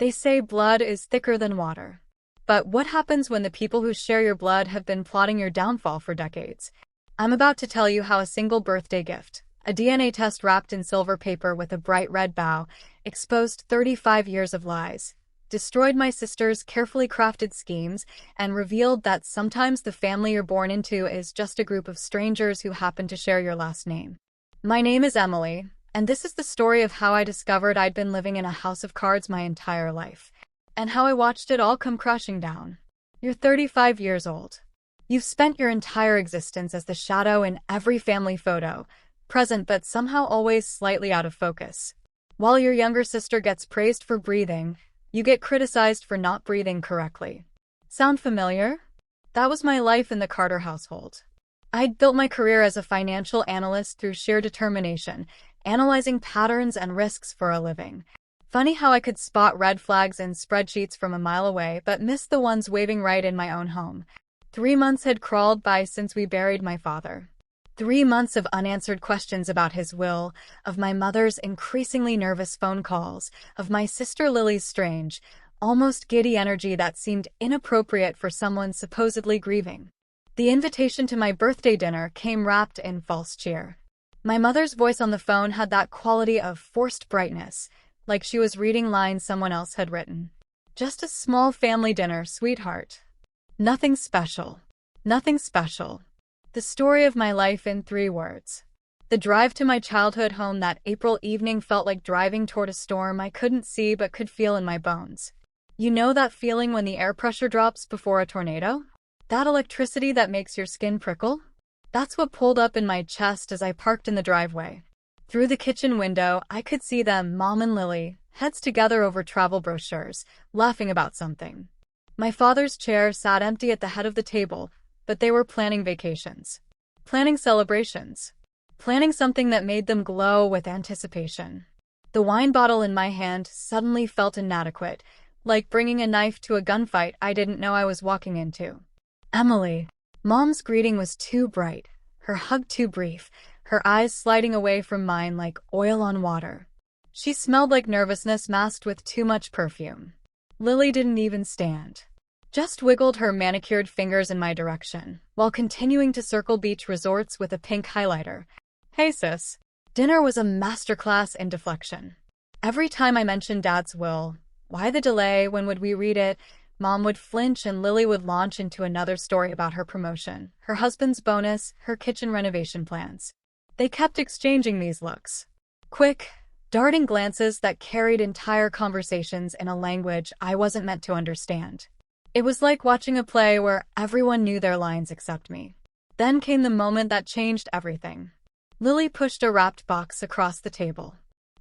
They say blood is thicker than water. But what happens when the people who share your blood have been plotting your downfall for decades? I'm about to tell you how a single birthday gift, a DNA test wrapped in silver paper with a bright red bow, exposed 35 years of lies, destroyed my sister's carefully crafted schemes, and revealed that sometimes the family you're born into is just a group of strangers who happen to share your last name. My name is Emily, and this is the story of how I discovered I'd been living in a house of cards my entire life, and how I watched it all come crashing down. You're 35 years old. You've spent your entire existence as the shadow in every family photo, present but somehow always slightly out of focus. While your younger sister gets praised for breathing, you get criticized for not breathing correctly. Sound familiar? That was my life in the Carter household. I'd built my career as a financial analyst through sheer determination, analyzing patterns and risks for a living. Funny how I could spot red flags in spreadsheets from a mile away, but miss the ones waving right in my own home. 3 months had crawled by since we buried my father. 3 months of unanswered questions about his will, of my mother's increasingly nervous phone calls, of my sister Lily's strange, almost giddy energy that seemed inappropriate for someone supposedly grieving. The invitation to my birthday dinner came wrapped in false cheer. My mother's voice on the phone had that quality of forced brightness, like she was reading lines someone else had written. Just a small family dinner, sweetheart. Nothing special. Nothing special. The story of my life in 3 words. The drive to my childhood home that April evening felt like driving toward a storm I couldn't see but could feel in my bones. You know that feeling when the air pressure drops before a tornado? That electricity that makes your skin prickle? That's what pulled up in my chest as I parked in the driveway. Through the kitchen window, I could see them, Mom and Lily, heads together over travel brochures, laughing about something. My father's chair sat empty at the head of the table, but they were planning vacations. Planning celebrations. Planning something that made them glow with anticipation. The wine bottle in my hand suddenly felt inadequate, like bringing a knife to a gunfight I didn't know I was walking into. Emily. Mom's greeting was too bright, her hug too brief, her eyes sliding away from mine like oil on water. She smelled like nervousness masked with too much perfume. Lily didn't even stand. Just wiggled her manicured fingers in my direction, while continuing to circle beach resorts with a pink highlighter. Hey sis. Dinner was a masterclass in deflection. Every time I mentioned Dad's will, why the delay, when would we read it, Mom would flinch and Lily would launch into another story about her promotion, her husband's bonus, her kitchen renovation plans. They kept exchanging these looks. Quick, darting glances that carried entire conversations in a language I wasn't meant to understand. It was like watching a play where everyone knew their lines except me. Then came the moment that changed everything. Lily pushed a wrapped box across the table.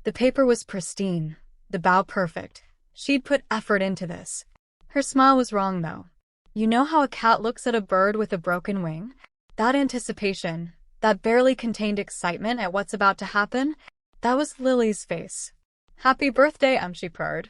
The paper was pristine, the bow perfect. She'd put effort into this. Her smile was wrong, though. You know how a cat looks at a bird with a broken wing? That anticipation, that barely contained excitement at what's about to happen, that was Lily's face. Happy birthday, she purred.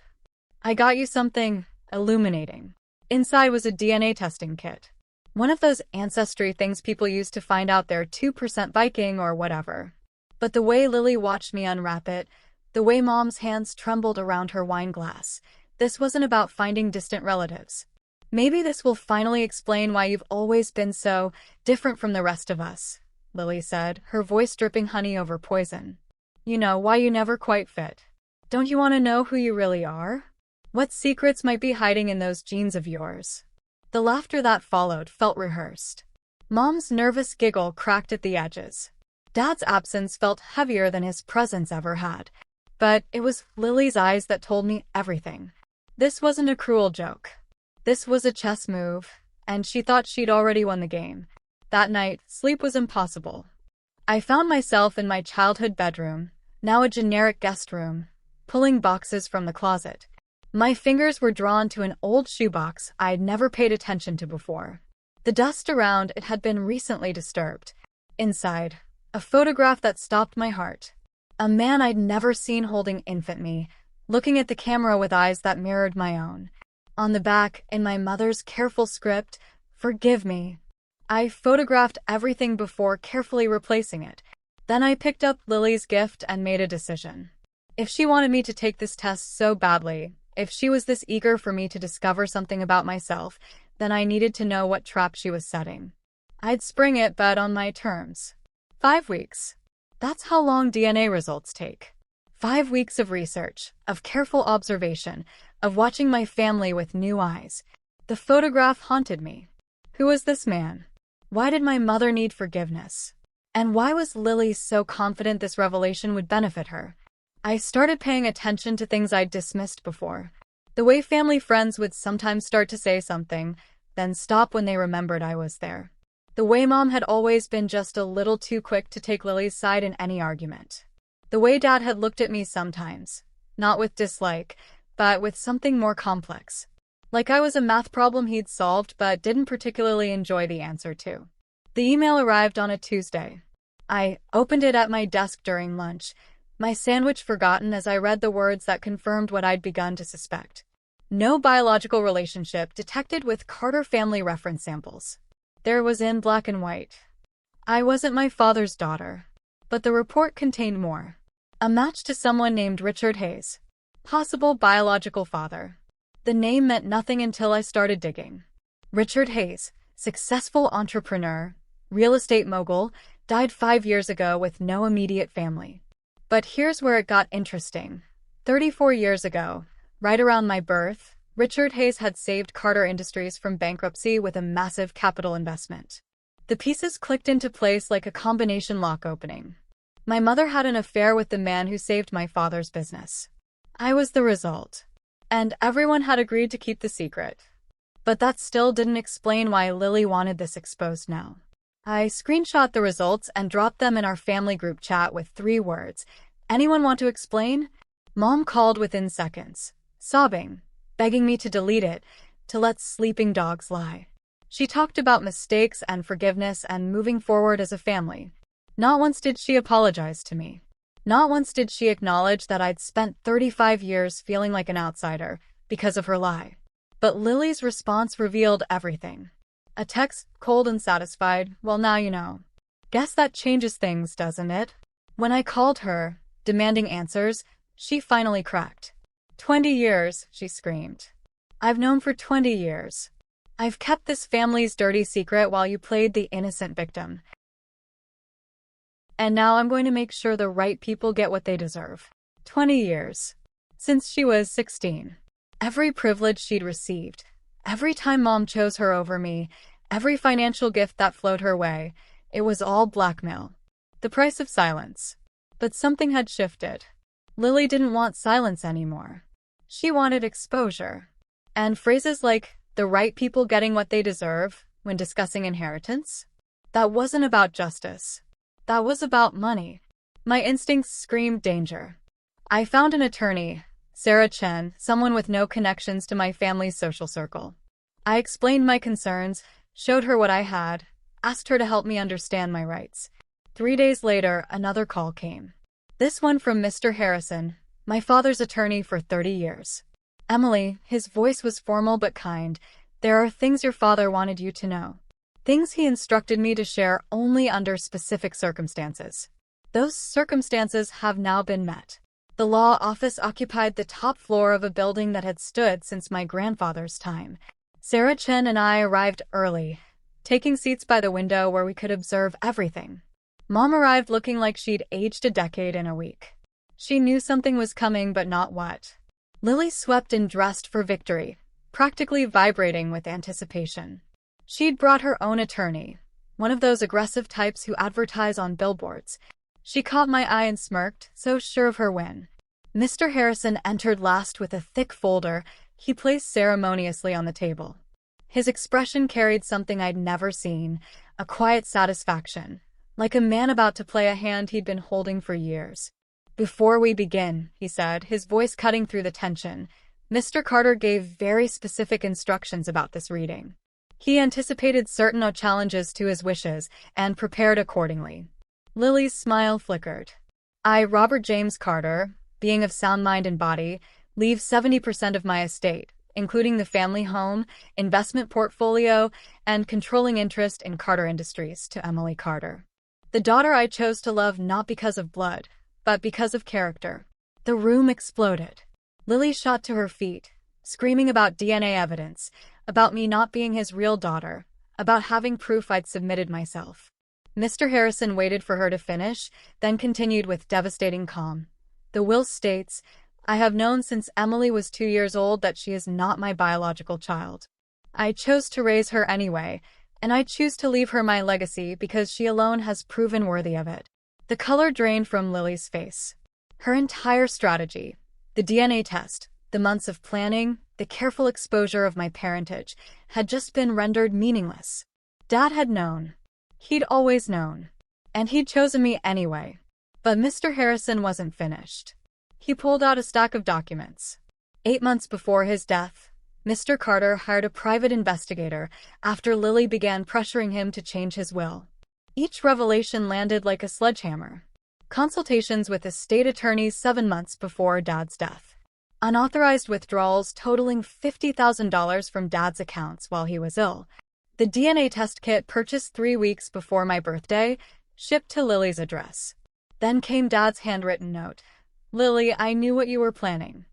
I got you something illuminating. Inside was a DNA testing kit. One of those ancestry things people use to find out they're 2% Viking or whatever. But the way Lily watched me unwrap it, the way Mom's hands trembled around her wine glass, this wasn't about finding distant relatives. Maybe this will finally explain why you've always been so different from the rest of us, Lily said, her voice dripping honey over poison. You know, why you never quite fit. Don't you want to know who you really are? What secrets might be hiding in those genes of yours? The laughter that followed felt rehearsed. Mom's nervous giggle cracked at the edges. Dad's absence felt heavier than his presence ever had. But it was Lily's eyes that told me everything. This wasn't a cruel joke. This was a chess move, and she thought she'd already won the game. That night, sleep was impossible. I found myself in my childhood bedroom, now a generic guest room, pulling boxes from the closet. My fingers were drawn to an old shoebox I'd never paid attention to before. The dust around it had been recently disturbed. Inside, a photograph that stopped my heart. A man I'd never seen holding infant me, looking at the camera with eyes that mirrored my own. On the back, in my mother's careful script, "Forgive me." I photographed everything before carefully replacing it. Then I picked up Lily's gift and made a decision. If she wanted me to take this test so badly, If she was this eager for me to discover something about myself, then I needed to know what trap she was setting. I'd spring it, but on my terms. 5 weeks. That's how long DNA results take. 5 weeks of research, of careful observation, of watching my family with new eyes. The photograph haunted me. Who was this man? Why did my mother need forgiveness? And why was Lily so confident this revelation would benefit her? I started paying attention to things I'd dismissed before. The way family friends would sometimes start to say something, then stop when they remembered I was there. The way Mom had always been just a little too quick to take Lily's side in any argument. The way Dad had looked at me sometimes, not with dislike, but with something more complex. Like I was a math problem he'd solved but didn't particularly enjoy the answer to. The email arrived on a Tuesday. I opened it at my desk during lunch, my sandwich forgotten as I read the words that confirmed what I'd begun to suspect. No biological relationship detected with Carter family reference samples. There was in black and white. I wasn't my father's daughter. But the report contained more. A match to someone named Richard Hayes. Possible biological father. The name meant nothing until I started digging. Richard Hayes, successful entrepreneur, real estate mogul, died 5 years ago with no immediate family. But here's where it got interesting. 34 years ago, right around my birth, Richard Hayes had saved Carter Industries from bankruptcy with a massive capital investment. The pieces clicked into place like a combination lock opening. My mother had an affair with the man who saved my father's business. I was the result. And everyone had agreed to keep the secret. But that still didn't explain why Lily wanted this exposed now. I screenshot the results and dropped them in our family group chat with 3 words. Anyone want to explain? Mom called within seconds, sobbing, begging me to delete it, to let sleeping dogs lie. She talked about mistakes and forgiveness and moving forward as a family. Not once did she apologize to me. Not once did she acknowledge that I'd spent 35 years feeling like an outsider because of her lie. But Lily's response revealed everything. A text, cold and satisfied, well now you know. Guess that changes things, doesn't it? When I called her, demanding answers, she finally cracked. 20 years, she screamed. I've known for 20 years. I've kept this family's dirty secret while you played the innocent victim. And now I'm going to make sure the right people get what they deserve. 20 years. Since she was 16. Every privilege she'd received. Every time Mom chose her over me. Every financial gift that flowed her way. It was all blackmail. The price of silence. But something had shifted. Lily didn't want silence anymore. She wanted exposure. And phrases like, the right people getting what they deserve, when discussing inheritance? That wasn't about justice. That was about money. My instincts screamed danger. I found an attorney, Sarah Chen, someone with no connections to my family's social circle. I explained my concerns, showed her what I had, asked her to help me understand my rights. 3 days later, another call came. This one from Mr. Harrison, my father's attorney for 30 years. Emily, his voice was formal but kind, there are things your father wanted you to know. Things he instructed me to share only under specific circumstances. Those circumstances have now been met. The law office occupied the top floor of a building that had stood since my grandfather's time. Sarah Chen and I arrived early, taking seats by the window where we could observe everything. Mom arrived looking like she'd aged a decade in a week. She knew something was coming, but not what. Lily swept and dressed for victory, practically vibrating with anticipation. She'd brought her own attorney, one of those aggressive types who advertise on billboards. She caught my eye and smirked, so sure of her win. Mr. Harrison entered last with a thick folder he placed ceremoniously on the table. His expression carried something I'd never seen, a quiet satisfaction, like a man about to play a hand he'd been holding for years. Before we begin, he said, his voice cutting through the tension, Mr. Carter gave very specific instructions about this reading. He anticipated certain challenges to his wishes and prepared accordingly. Lily's smile flickered. I, Robert James Carter, being of sound mind and body, leave 70% of my estate, including the family home, investment portfolio, and controlling interest in Carter Industries, to Emily Carter. The daughter I chose to love not because of blood, but because of character. The room exploded. Lily shot to her feet, screaming about DNA evidence, about me not being his real daughter, about having proof I'd submitted myself. Mr. Harrison waited for her to finish, then continued with devastating calm. The will states, I have known since Emily was 2 years old that she is not my biological child. I chose to raise her anyway, and I choose to leave her my legacy because she alone has proven worthy of it. The color drained from Lily's face. Her entire strategy, the DNA test, the months of planning, the careful exposure of my parentage, had just been rendered meaningless. Dad had known. He'd always known. And he'd chosen me anyway. But Mr. Harrison wasn't finished. He pulled out a stack of documents. 8 months before his death, Mr. Carter hired a private investigator after Lily began pressuring him to change his will. Each revelation landed like a sledgehammer. Consultations with estate attorneys 7 months before Dad's death. Unauthorized withdrawals totaling $50,000 from Dad's accounts while he was ill. The DNA test kit purchased 3 weeks before my birthday, shipped to Lily's address. Then came Dad's handwritten note. Lily, I knew what you were planning.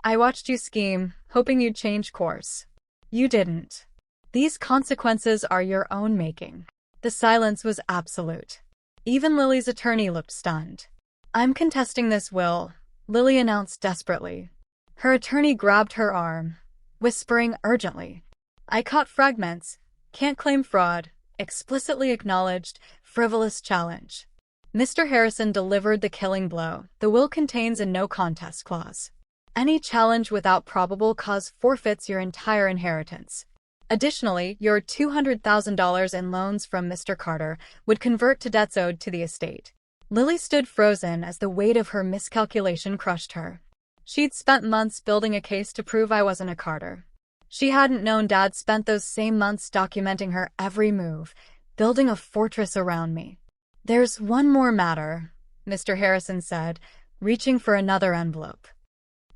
I watched you scheme, hoping you'd change course. You didn't. These consequences are your own making. The silence was absolute. Even Lily's attorney looked stunned. I'm contesting this will, Lily announced desperately. Her attorney grabbed her arm, whispering urgently. I caught fragments. Can't claim fraud. Explicitly acknowledged. Frivolous challenge. Mr. Harrison delivered the killing blow. The will contains a no contest clause. Any challenge without probable cause forfeits your entire inheritance. Additionally, your $200,000 in loans from Mr. Carter would convert to debts owed to the estate. Lily stood frozen as the weight of her miscalculation crushed her. She'd spent months building a case to prove I wasn't a Carter. She hadn't known Dad spent those same months documenting her every move, building a fortress around me. There's one more matter, Mr. Harrison said, reaching for another envelope.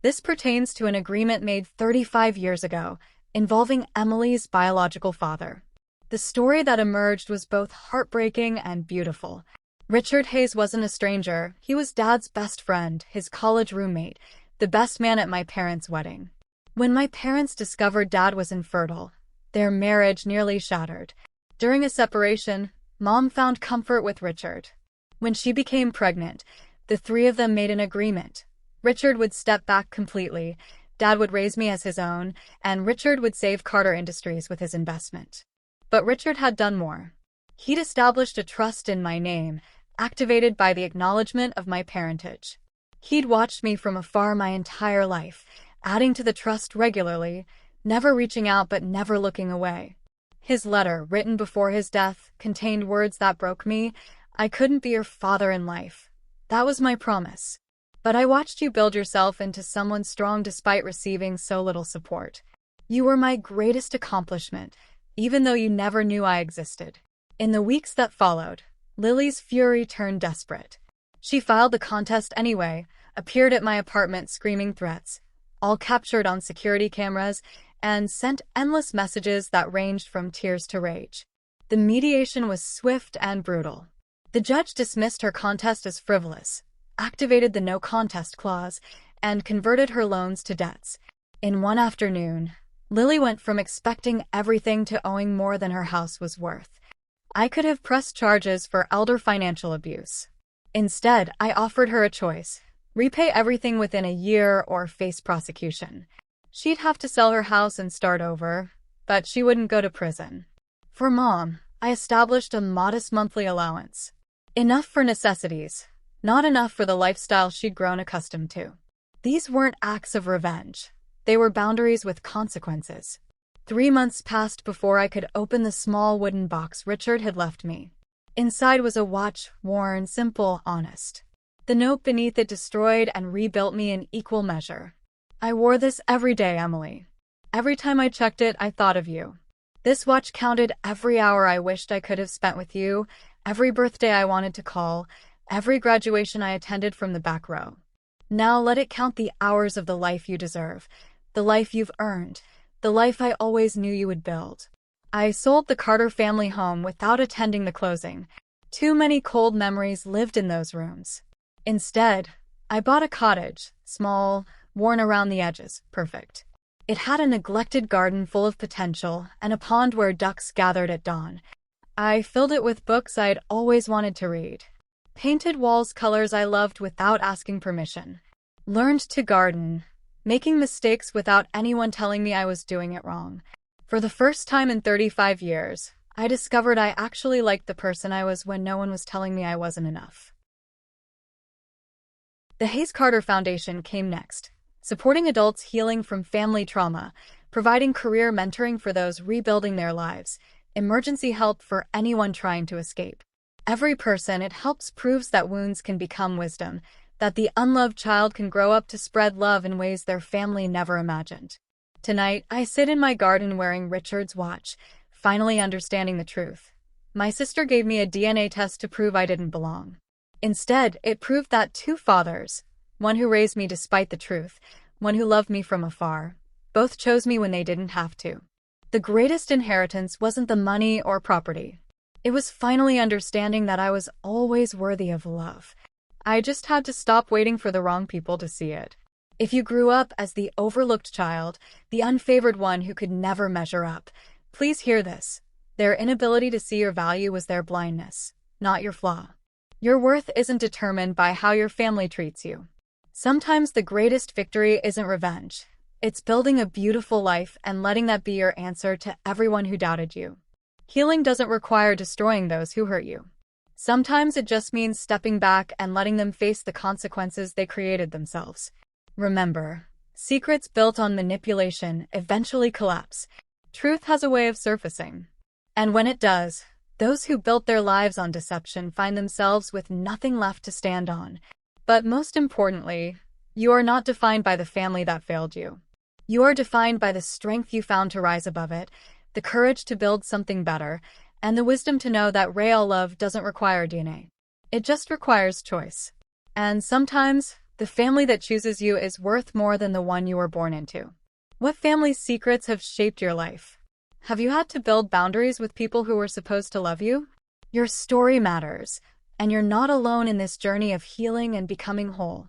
This pertains to an agreement made 35 years ago, involving Emily's biological father. The story that emerged was both heartbreaking and beautiful. Richard Hayes wasn't a stranger. He was Dad's best friend, his college roommate, the best man at my parents' wedding. When my parents discovered Dad was infertile, their marriage nearly shattered. During a separation, Mom found comfort with Richard. When she became pregnant, the three of them made an agreement. Richard would step back completely, Dad would raise me as his own, and Richard would save Carter Industries with his investment. But Richard had done more. He'd established a trust in my name, activated by the acknowledgement of my parentage. He'd watched me from afar my entire life, adding to the trust regularly, never reaching out but never looking away. His letter, written before his death, contained words that broke me. I couldn't be your father in life. That was my promise. But I watched you build yourself into someone strong despite receiving so little support. You were my greatest accomplishment, even though you never knew I existed. In the weeks that followed, Lily's fury turned desperate. She filed the contest anyway, appeared at my apartment screaming threats, all captured on security cameras, and sent endless messages that ranged from tears to rage. The mediation was swift and brutal. The judge dismissed her contest as frivolous, activated the no contest clause, and converted her loans to debts. In one afternoon, Lily went from expecting everything to owing more than her house was worth. I could have pressed charges for elder financial abuse. Instead, I offered her a choice: repay everything within a year or face prosecution. She'd have to sell her house and start over, but she wouldn't go to prison. For Mom, I established a modest monthly allowance. Enough for necessities, not enough for the lifestyle she'd grown accustomed to. These weren't acts of revenge. They were boundaries with consequences. 3 months passed before I could open the small wooden box Richard had left me. Inside was a watch, worn, simple, honest. The note beneath it destroyed and rebuilt me in equal measure. I wore this every day, Emily. Every time I checked it, I thought of you. This watch counted every hour I wished I could have spent with you, every birthday I wanted to call, every graduation I attended from the back row. Now let it count the hours of the life you deserve, the life you've earned, the life I always knew you would build. I sold the Carter family home without attending the closing. Too many cold memories lived in those rooms. Instead, I bought a cottage, small, worn around the edges, perfect. It had a neglected garden full of potential and a pond where ducks gathered at dawn. I filled it with books I'd always wanted to read. Painted walls colors I loved without asking permission. Learned to garden, making mistakes without anyone telling me I was doing it wrong. For the first time in 35 years, I discovered I actually liked the person I was when no one was telling me I wasn't enough. The Hayes Carter Foundation came next, supporting adults healing from family trauma, providing career mentoring for those rebuilding their lives, emergency help for anyone trying to escape. Every person it helps proves that wounds can become wisdom, that the unloved child can grow up to spread love in ways their family never imagined. Tonight, I sit in my garden wearing Richard's watch, finally understanding the truth. My sister gave me a DNA test to prove I didn't belong. Instead, it proved that two fathers, one who raised me despite the truth, one who loved me from afar, both chose me when they didn't have to. The greatest inheritance wasn't the money or property. It was finally understanding that I was always worthy of love. I just had to stop waiting for the wrong people to see it. If you grew up as the overlooked child, the unfavored one who could never measure up, please hear this. Their inability to see your value was their blindness, not your flaw. Your worth isn't determined by how your family treats you. Sometimes the greatest victory isn't revenge. It's building a beautiful life and letting that be your answer to everyone who doubted you. Healing doesn't require destroying those who hurt you. Sometimes it just means stepping back and letting them face the consequences they created themselves. Remember, secrets built on manipulation eventually collapse. Truth has a way of surfacing. And when it does, those who built their lives on deception find themselves with nothing left to stand on. But most importantly, you are not defined by the family that failed you. You are defined by the strength you found to rise above it, the courage to build something better, and the wisdom to know that real love doesn't require DNA. It just requires choice. And sometimes, the family that chooses you is worth more than the one you were born into. What family's secrets have shaped your life? Have you had to build boundaries with people who were supposed to love you? Your story matters, and you're not alone in this journey of healing and becoming whole.